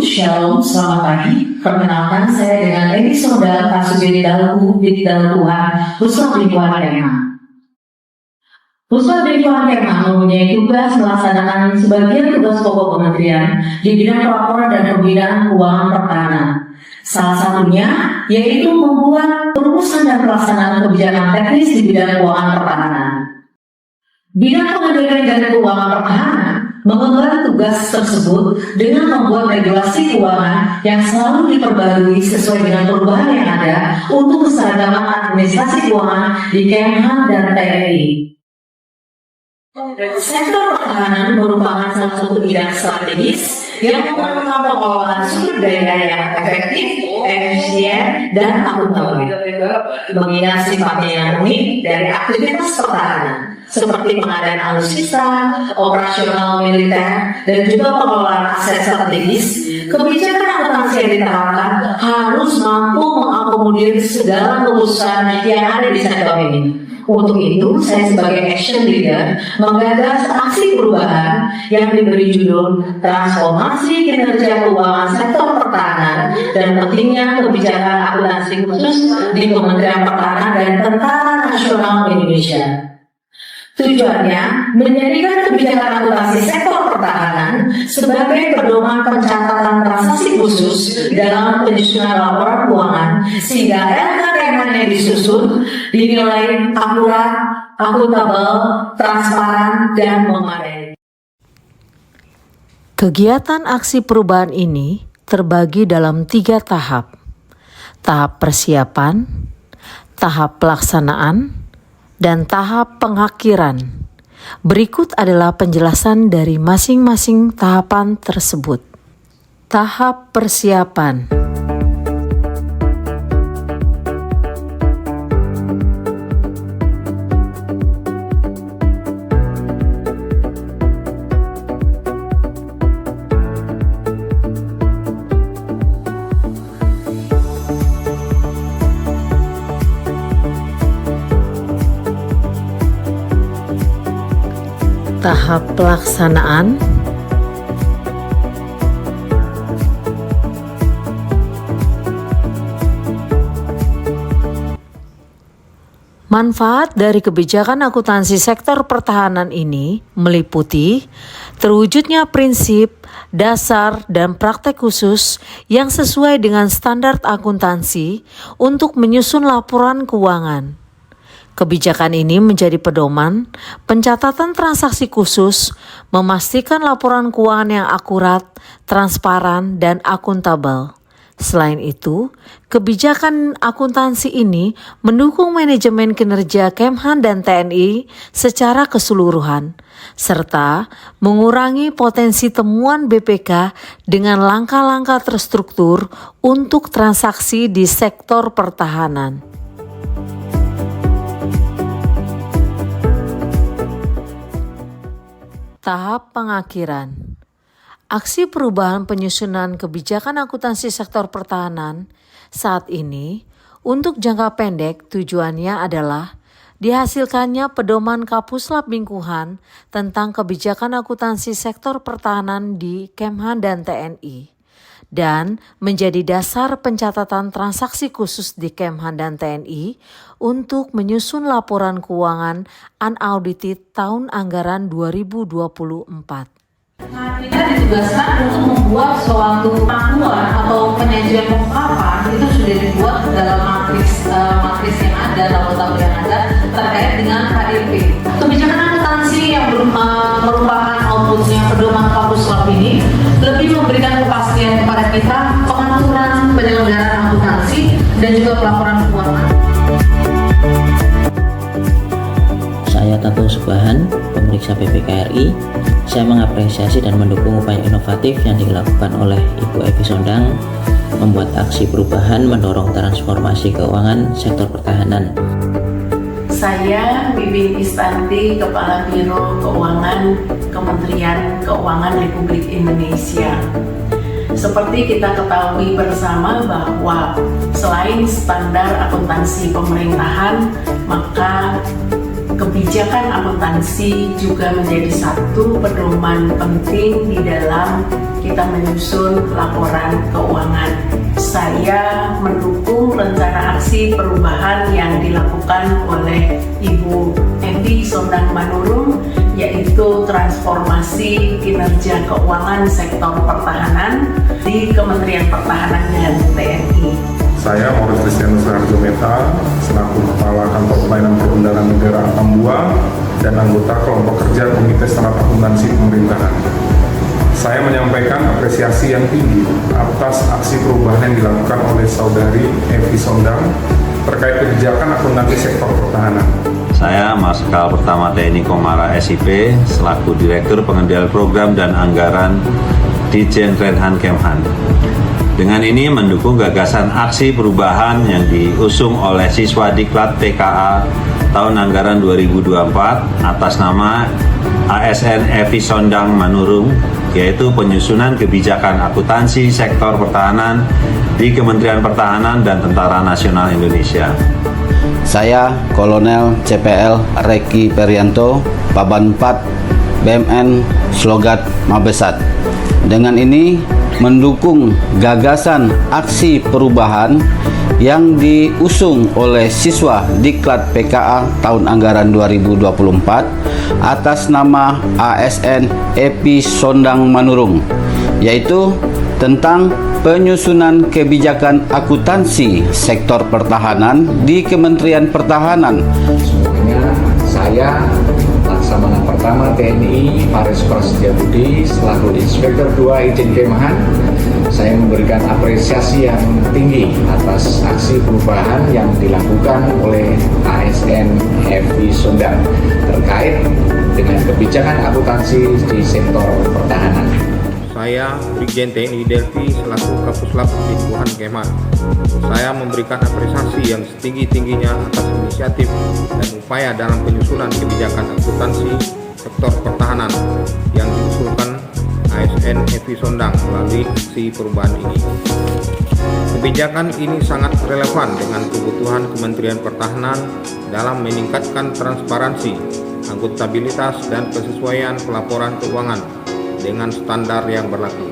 Shalom, selamat pagi. Perkenalkan saya dengan Edi Saudara Kasubir Dalam Tuhan, Pusat Lingkungan Kemhan. Pusat Lingkungan Kemhan mempunyai tugas melaksanakan sebagian tugas pokok kementerian di bidang pelaporan dan pembinaan keuangan pertahanan. Salah satunya yaitu membuat perumusan dan pelaksanaan kebijakan teknis di bidang keuangan pertahanan. Bidang pengendalian dan keuangan pertahanan mengemban tugas tersebut dengan membuat regulasi keuangan yang selalu diperbarui sesuai dengan perubahan yang ada untuk keseragaman administrasi keuangan di Kemhan dan TNI. Sektor pertahanan merupakan salah satu bidang strategis yang memerlukan pengelolaan sumber daya yang efektif, efisien, dan akuntabel. Mengingat sifatnya yang unik dari aktivitas pertahanan, seperti pengadaan alutsista, operasional militer, dan juga pengelolaan aset strategis, kebijakan akuntansi yang diterapkan harus mampu mengakomodir segala kebutuhan yang ada di sektor ini. Untuk itu, saya sebagai action leader menggagas aksi perubahan yang diberi judul Transformasi Kinerja Keuangan Sektor Pertahanan dan Pentingnya Kebijakan Akuntansi Khusus di Kementerian Pertahanan dan Tentara Nasional Indonesia. Tujuannya menjadikan kebijakan akuntansi sektor pertahanan sebagai pedoman pencatatan transaksi khusus dalam penyusunan laporan keuangan sehingga LKPM yang disusun dinilai akurat, akuntabel, transparan, dan memadai. Kegiatan aksi perubahan ini terbagi dalam 3 tahap. Tahap persiapan, tahap pelaksanaan, dan tahap pengakhiran. Berikut adalah penjelasan dari masing-masing tahapan tersebut. Tahap persiapan. Tahap pelaksanaan. Manfaat dari kebijakan akuntansi sektor pertahanan ini meliputi terwujudnya prinsip, dasar, dan praktek khusus yang sesuai dengan standar akuntansi untuk menyusun laporan keuangan. Kebijakan ini menjadi pedoman pencatatan transaksi khusus, memastikan laporan keuangan yang akurat, transparan, dan akuntabel. Selain itu, kebijakan akuntansi ini mendukung manajemen kinerja Kemhan dan TNI secara keseluruhan, serta mengurangi potensi temuan BPK dengan langkah-langkah terstruktur untuk transaksi di sektor pertahanan. Tahap pengakhiran. Aksi perubahan penyusunan kebijakan akuntansi sektor pertahanan saat ini untuk jangka pendek tujuannya adalah dihasilkannya pedoman Kapuslap Lingkungan tentang kebijakan akuntansi sektor pertahanan di Kemhan dan TNI dan menjadi dasar pencatatan transaksi khusus di Kemhan dan TNI untuk menyusun laporan keuangan unaudited tahun anggaran 2024. Kita ditugaskan untuk membuat suatu panduan atau penyajian pengungkapan itu sudah dibuat dalam matris yang ada, tabel-tabel yang ada terkait dengan KDP. Kebijakan akuntansi yang merupakan outputnya pedoman Kapuslap ini lebih memberikan kepastian kepada kita pengaturan penyelenggaraan akuntansi dan juga pelaporan keuangan. Saya Tato Subahan, pemeriksa BPKRI. Saya mengapresiasi dan mendukung upaya inovatif yang dilakukan oleh Ibu Evi Sondang membuat aksi perubahan mendorong transformasi keuangan sektor pertahanan. Saya Wibin Istanti, Kepala Biro Keuangan Kementerian Keuangan Republik Indonesia. Seperti kita ketahui bersama bahwa selain standar akuntansi pemerintahan, maka kebijakan akuntansi juga menjadi satu pedoman penting di dalam kita menyusun laporan keuangan. Saya mendukung rencana aksi perubahan yang dilakukan oleh Ibu Evi Sondang Manurung, yaitu transformasi kinerja keuangan sektor pertahanan di Kementerian Pertahanan dan TNI. Saya Maurice Cristianus Raharjo Meta, selaku Kepala Kantor Pelayanan Perundangan Negara Atambua dan anggota kelompok kerja Komite Standar Akuntansi Pemerintahan. Saya menyampaikan apresiasi yang tinggi atas aksi perubahan yang dilakukan oleh Saudari Evi Sondang terkait kebijakan akuntansi sektor pertahanan. Saya Marsikal Pertama TNI Komara SIP selaku Direktur Pengendalian Program dan Anggaran Ditjen Renhan Kemhan. Dengan ini mendukung gagasan aksi perubahan yang diusung oleh siswa Diklat TKA tahun anggaran 2024 atas nama ASN Evi Sondang Manurung, yaitu penyusunan kebijakan akuntansi sektor pertahanan di Kementerian Pertahanan dan Tentara Nasional Indonesia. Saya Kolonel CPL Reki Perianto, Paban 4 BMN Slogat Mabesat. Dengan ini mendukung gagasan aksi perubahan yang diusung oleh siswa Diklat PKA tahun anggaran 2024 atas nama ASN Evi Sondang Manurung, yaitu tentang penyusunan kebijakan akuntansi sektor pertahanan di Kementerian Pertahanan. Semuanya, saya Laksamana Pertama TNI Faris Prasetya Budi selaku Inspektur 2 Ijen Kemhan, saya memberikan apresiasi yang tinggi atas aksi perubahan yang dilakukan oleh ASN Evi Sondang terkait dengan kebijakan akuntansi di sektor pertahanan. Saya Brigjen TNI Delvi selaku Kapuslap Lingkungan Kemhan. Saya memberikan apresiasi yang setinggi-tingginya atas inisiatif dan upaya dalam penyusunan kebijakan akuntansi sektor pertahanan yang diusulkan ASN Evi Sondang melalui aksi perubahan ini. Kebijakan ini sangat relevan dengan kebutuhan Kementerian Pertahanan dalam meningkatkan transparansi, akuntabilitas, dan kesesuaian pelaporan keuangan dengan standar yang berlaku.